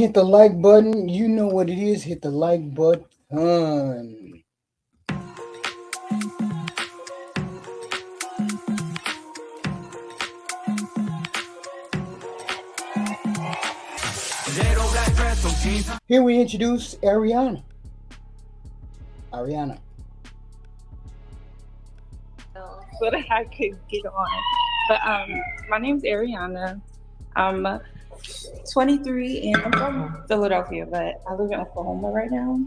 hit the like button, you know what it is. Hit the like button. Here we introduce Ariana. So that I could get on. But my name's Ariana. I'm 23 and I'm from Philadelphia, but I live in Oklahoma right now.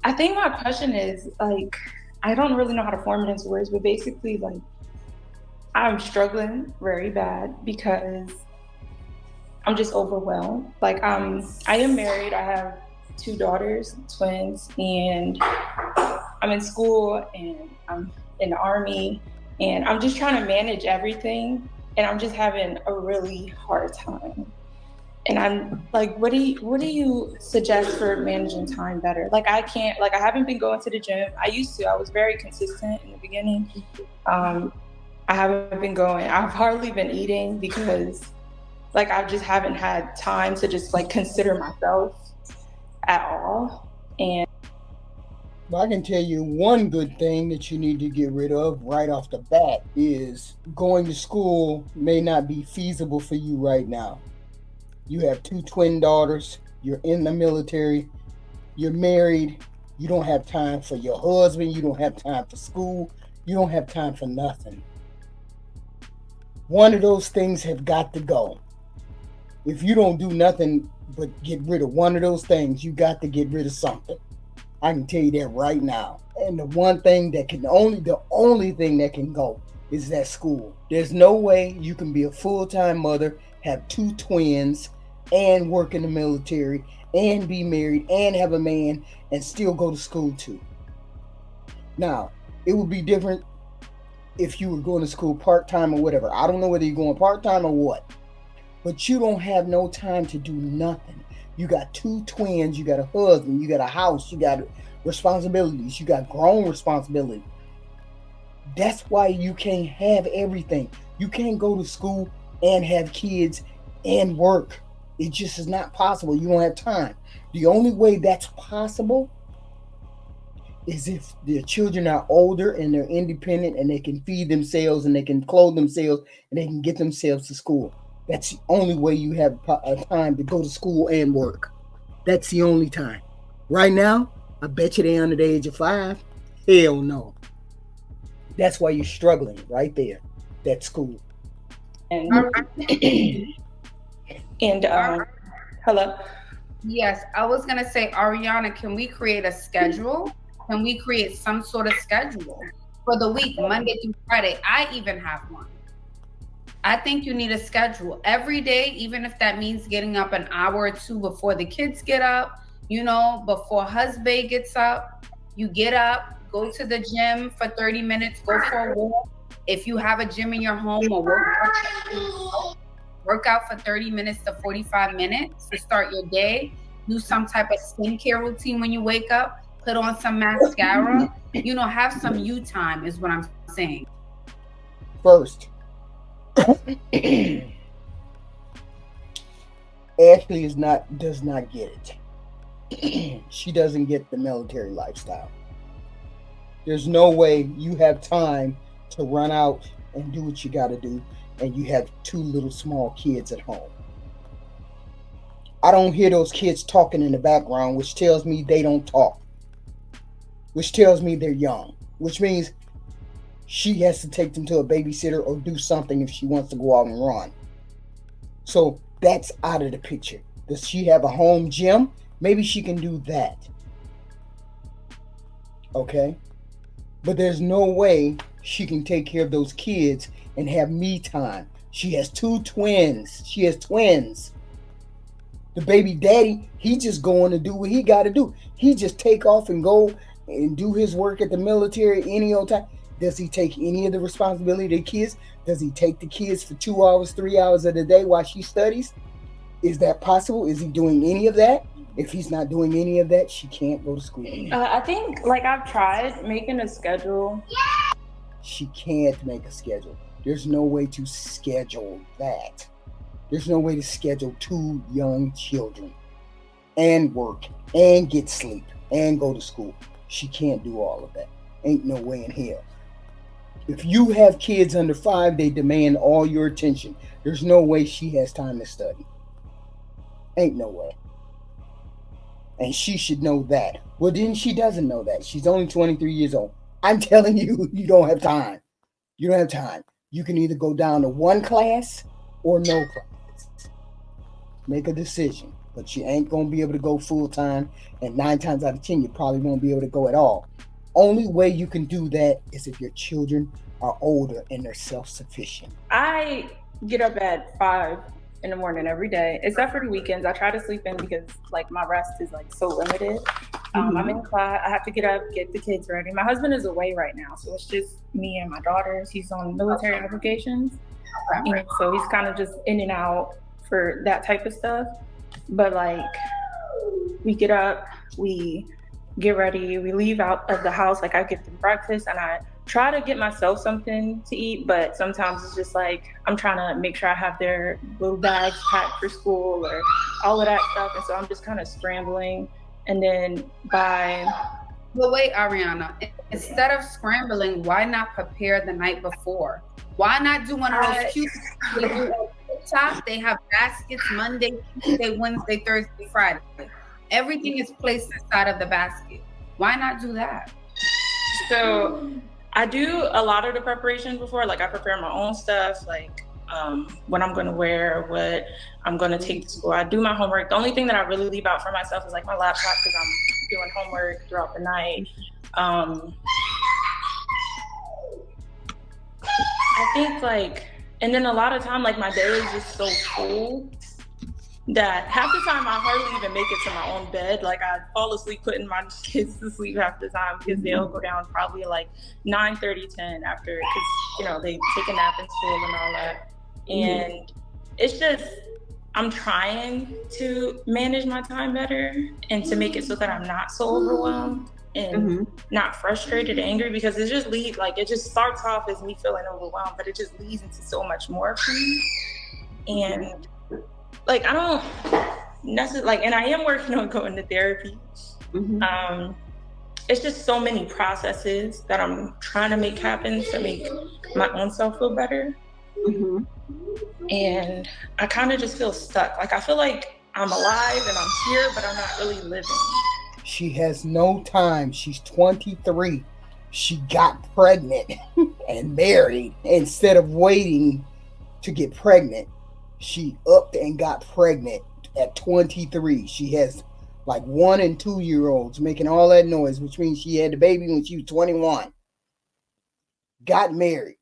I think my question is like, I don't really know how to form it into words, but basically like I'm struggling very bad because I'm just overwhelmed. Like I am married. I have 2 daughters, twins, and I'm in school and I'm in the army and I'm just trying to manage everything and I'm just having a really hard time. And I'm like, what do you suggest for managing time better? Like I haven't been going to the gym. I used to. I was very consistent in the beginning. I haven't been going. I've hardly been eating because like I just haven't had time to just like consider myself at all. And Well, I can tell you one good thing that you need to get rid of right off the bat is going to school may not be feasible for you right now. You have 2 twin daughters, you're in the military, you're married, you don't have time for your husband, you don't have time for school, you don't have time for nothing. One of those things have got to go. If you don't do nothing but get rid of one of those things, you got to get rid of something. I can tell you that right now. And the only thing that can go is that school. There's no way you can be a full-time mother, have 2 twins, and work in the military, and be married, and have a man, and still go to school too. Now, it would be different if you were going to school part-time or whatever. I don't know whether you're going part-time or what. But you don't have no time to do nothing. You got 2 twins, you got a husband, you got a house, you got responsibilities, you got grown responsibility. That's why you can't have everything. You can't go to school and have kids and work. It just is not possible. You don't have time. The only way that's possible is if the children are older and they're independent and they can feed themselves and they can clothe themselves and they can get themselves to school. That's the only way you have a time to go to school and work. That's the only time. Right now, I bet you they're under the age of 5. Hell no. That's why you're struggling right there. That's school. And hello. Yes, I was gonna say, Ariana, can we create a schedule? Can we create some sort of schedule for the week, Monday through Friday? I even have one. I think you need a schedule every day, even if that means getting up an hour or 2 before the kids get up, before husband gets up. You get up, go to the gym for 30 minutes, go for a walk. If you have a gym in your home or work out for 30 minutes to 45 minutes to start your day. Do some type of skincare routine when you wake up. Put on some mascara. Have some you time is what I'm saying. First, Ashley does not get it. She doesn't get the military lifestyle. There's no way you have time to run out and do what you got to do, and you have 2 little small kids at home. I don't hear those kids talking in the background, which tells me they don't talk, which tells me they're young, which means she has to take them to a babysitter or do something if she wants to go out and run. So that's out of the picture. Does she have a home gym? Maybe she can do that. Okay? But there's no way she can take care of those kids and have me time. She has 2 twins. She has twins. The baby daddy, he just going to do what he got to do. He just take off and go and do his work at the military any old time. Does he take any of the responsibility of the kids? Does he take the kids for 2 hours, 3 hours of the day while she studies? Is that possible? Is he doing any of that? If he's not doing any of that, she can't go to school. I think I've tried making a schedule. She can't make a schedule. There's no way to schedule that. There's no way to schedule 2 young children and work and get sleep and go to school. She can't do all of that. Ain't no way in hell. If you have kids under 5, they demand all your attention. There's no way she has time to study. Ain't no way. And she should know that. Well, then she doesn't know that. She's only 23 years old. I'm telling you, you don't have time. You don't have time. You can either go down to one class or no class. Make a decision. But you ain't going to be able to go full time. And 9 times out of 10, you probably won't be able to go at all. Only way you can do that is if your children are older and they're self-sufficient. I get up at 5 in the morning every day, except for the weekends. I try to sleep in because like my rest is like so limited. I'm in class. I have to get up, get the kids ready. My husband is away right now, so it's just me and my daughters. He's on military obligations, and so he's kind of just in and out for that type of stuff. But like, we get up, we get ready, we leave out of the house. Like I get them breakfast, and I try to get myself something to eat, but sometimes it's just like I'm trying to make sure I have their little bags packed for school or all of that stuff, and so I'm just kind of scrambling. And then Well, wait, Ariana, instead of scrambling, why not prepare the night before? Why not do one of those cute they do on TikTok? They have baskets Monday, Tuesday, Wednesday, Thursday, Friday. Everything is placed inside of the basket. Why not do that? So I do a lot of the preparation before. Like I prepare my own stuff, like what I'm going to wear, what I'm going to take to school. I do my homework. The only thing that I really leave out for myself is like my laptop because I'm doing homework throughout the night. I think like, and then a lot of time, like my day is just so full that half the time I hardly even make it to my own bed. Like I fall asleep putting my kids to sleep half the time because they'll go down probably like 9:30, 10 after, because they take a nap in school and all that. And it's just, I'm trying to manage my time better and to make it so that I'm not so overwhelmed and not frustrated, angry, because it just starts off as me feeling overwhelmed, but it just leads into so much more for me. And like, I don't necessarily, like, and I am working on going to therapy. It's just so many processes that I'm trying to make happen to make my own self feel better. And I kind of just feel stuck. Like, I feel like I'm alive and I'm here, but I'm not really living. She has no time. She's 23. She got pregnant and married. Instead of waiting to get pregnant, she upped and got pregnant at 23. She has like 1 and 2 year olds making all that noise, which means she had the baby when she was 21. Got married.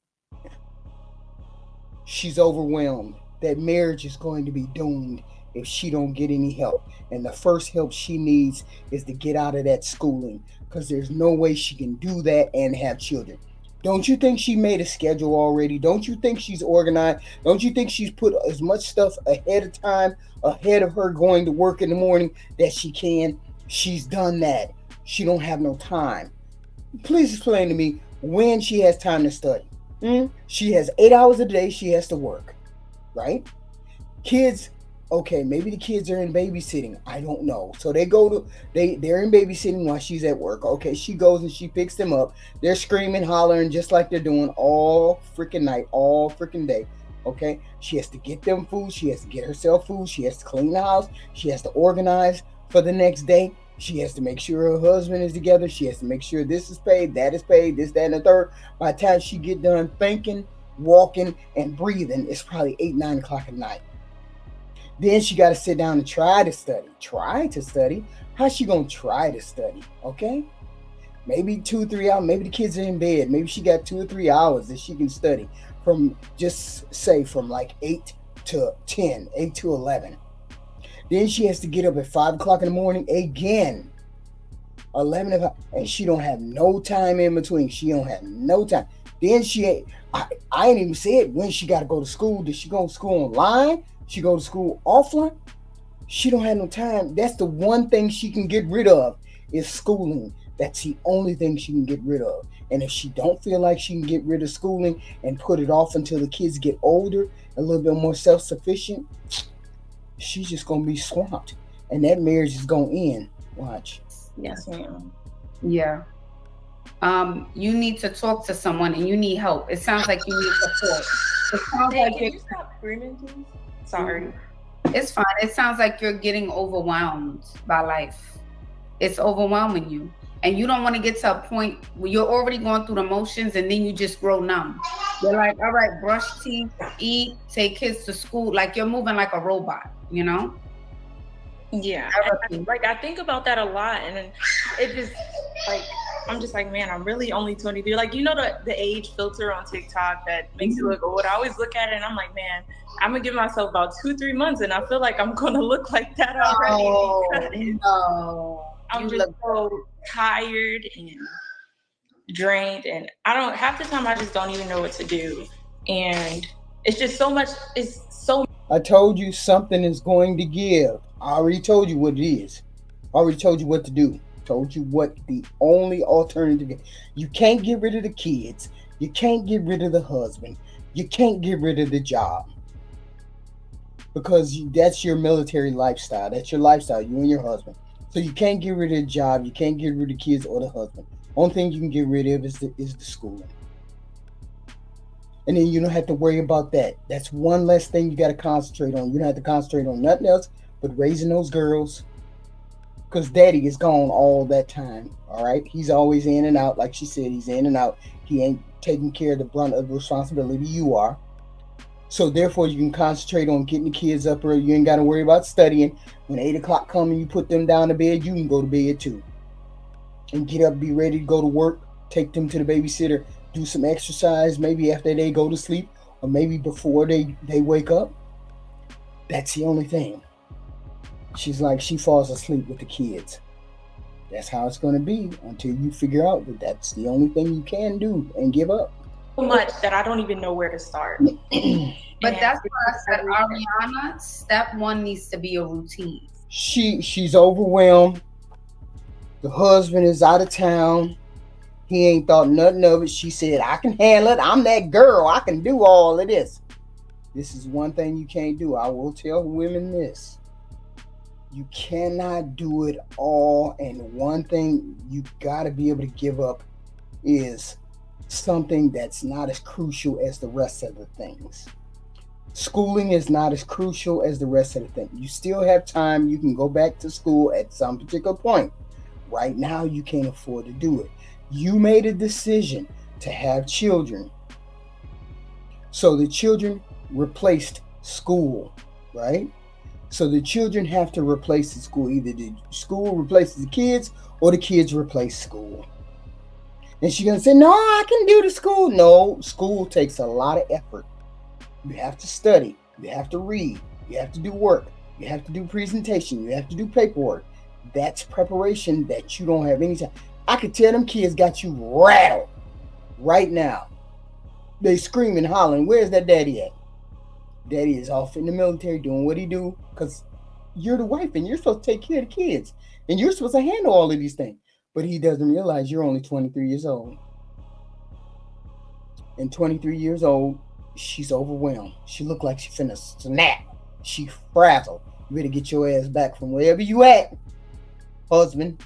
She's overwhelmed. That marriage is going to be doomed if she don't get any help. And the first help she needs is to get out of that schooling, because there's no way she can do that and have children. Don't you think she made a schedule already? Don't you think she's organized? Don't you think she's put as much stuff ahead of time, ahead of her going to work in the morning that she can? She's done that. She don't have no time. Please explain to me when she has time to study. She has 8 hours a day she has to work, right? Kids, okay, maybe the kids are in babysitting. I don't know. So they're in babysitting while she's at work. Okay, she goes and she picks them up. They're screaming, hollering, just like they're doing all freaking night, all freaking day. Okay, she has to get them food. She has to get herself food. She has to clean the house. She has to organize for the next day. She has to make sure her husband is together. She has to make sure this is paid, that is paid, this, that, and the third. By the time she get done thinking, walking, and breathing, it's probably 8, 9 o'clock at night. Then she got to sit down and try to study. Try to study? How's she going to try to study? Okay? Maybe 2, 3 hours. Maybe the kids are in bed. Maybe she got 2 or 3 hours that she can study from, just say, from like 8 to 10, 8 to 11. Then she has to get up at 5 o'clock in the morning again. 11 o'clock. And she don't have no time in between. She don't have no time. Then I ain't even said when she got to go to school. Does she go to school online? She go to school offline? She don't have no time. That's the one thing she can get rid of is schooling. That's the only thing she can get rid of. And if she don't feel like she can get rid of schooling and put it off until the kids get older, a little bit more self-sufficient, she's just gonna be swamped, and that marriage is gonna end. Watch. Yes, ma'am. Yeah. You need to talk to someone and you need help. It sounds like you need support. It sounds Hey, like can you stop screaming, please? Sorry. it's fine. It sounds like you're getting overwhelmed by life. It's overwhelming you. And you don't want to get to a point where you're already going through the motions and then you just grow numb. You're like, all right, brush teeth, eat, take kids to school. Like you're moving like a robot, you know? Yeah. I think about that a lot, and then it just like I'm just like, man, I'm really only 23. Like, you know, the age filter on TikTok that makes you look old. I always look at it and I'm like, man, I'm gonna give myself about 2-3 months and I feel like I'm gonna look like that already. No. I'm just so tired and drained, and I don't half the time I just don't even know what to do. And it's just so much. It's so. I told you something is going to give. I already told you what it is. I already told you what to do. Told you what the only alternative is. You can't get rid of the kids. You can't get rid of the husband. You can't get rid of the job. Because that's your military lifestyle. That's your lifestyle, you and your husband. So you can't get rid of the job. You can't get rid of the kids or the husband. Only thing you can get rid of is the schooling. And then you don't have to worry about that. That's one less thing you got to concentrate on. You don't have to concentrate on nothing else but raising those girls. Because daddy is gone all that time. All right? He's always in and out. Like she said, he's in and out. He ain't taking care of the brunt of the responsibility. You are. So therefore, you can concentrate on getting the kids up early. You ain't got to worry about studying. When 8 o'clock comes and you put them down to bed, you can go to bed too. And get up, be ready to go to work. Take them to the babysitter. Do some exercise, maybe after they go to sleep, or maybe before they wake up. That's the only thing. She's like, she falls asleep with the kids. That's how it's going to be until you figure out that that's the only thing you can do and give up. So much that I don't even know where to start. But that's why I said, Ariana, step one needs to be a routine. She's overwhelmed. The husband is out of town. He ain't thought nothing of it. She said, I can handle it. I'm that girl. I can do all of this. This is one thing you can't do. I will tell women this. You cannot do it all. And one thing you got to be able to give up is something that's not as crucial as the rest of the things. Schooling is not as crucial as the rest of the things. You still have time. You can go back to school at some particular point. Right now, you can't afford to do it. You made a decision to have children. So the children replaced school, right? So the children have to replace the school. Either the school replaces the kids or the kids replace school. And she's going to say, no, I can do the school. No, school takes a lot of effort. You have to study. You have to read. You have to do work. You have to do presentation. You have to do paperwork. That's preparation that you don't have any time. I could tell them kids got you rattled right now. They screaming, hollering, where's that daddy at? Daddy is off in the military doing what he do because you're the wife and you're supposed to take care of the kids. And you're supposed to handle all of these things. But he doesn't realize you're only 23 years old. And 23 years old, she's overwhelmed. She look like she finna snap. She frazzled. You better get your ass back from wherever you at, husband,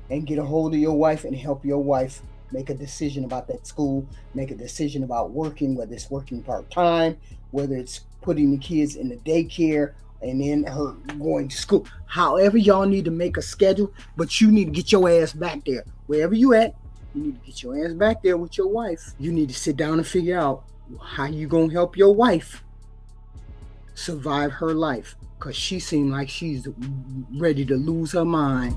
and get a hold of your wife and help your wife make a decision about that school, make a decision about working, whether it's working part-time, whether it's putting the kids in the daycare and then her going to school. However, y'all need to make a schedule, but you need to get your ass back there. Wherever you at, you need to get your ass back there with your wife. You need to sit down and figure out how you gonna help your wife survive her life, because she seemed like she's ready to lose her mind.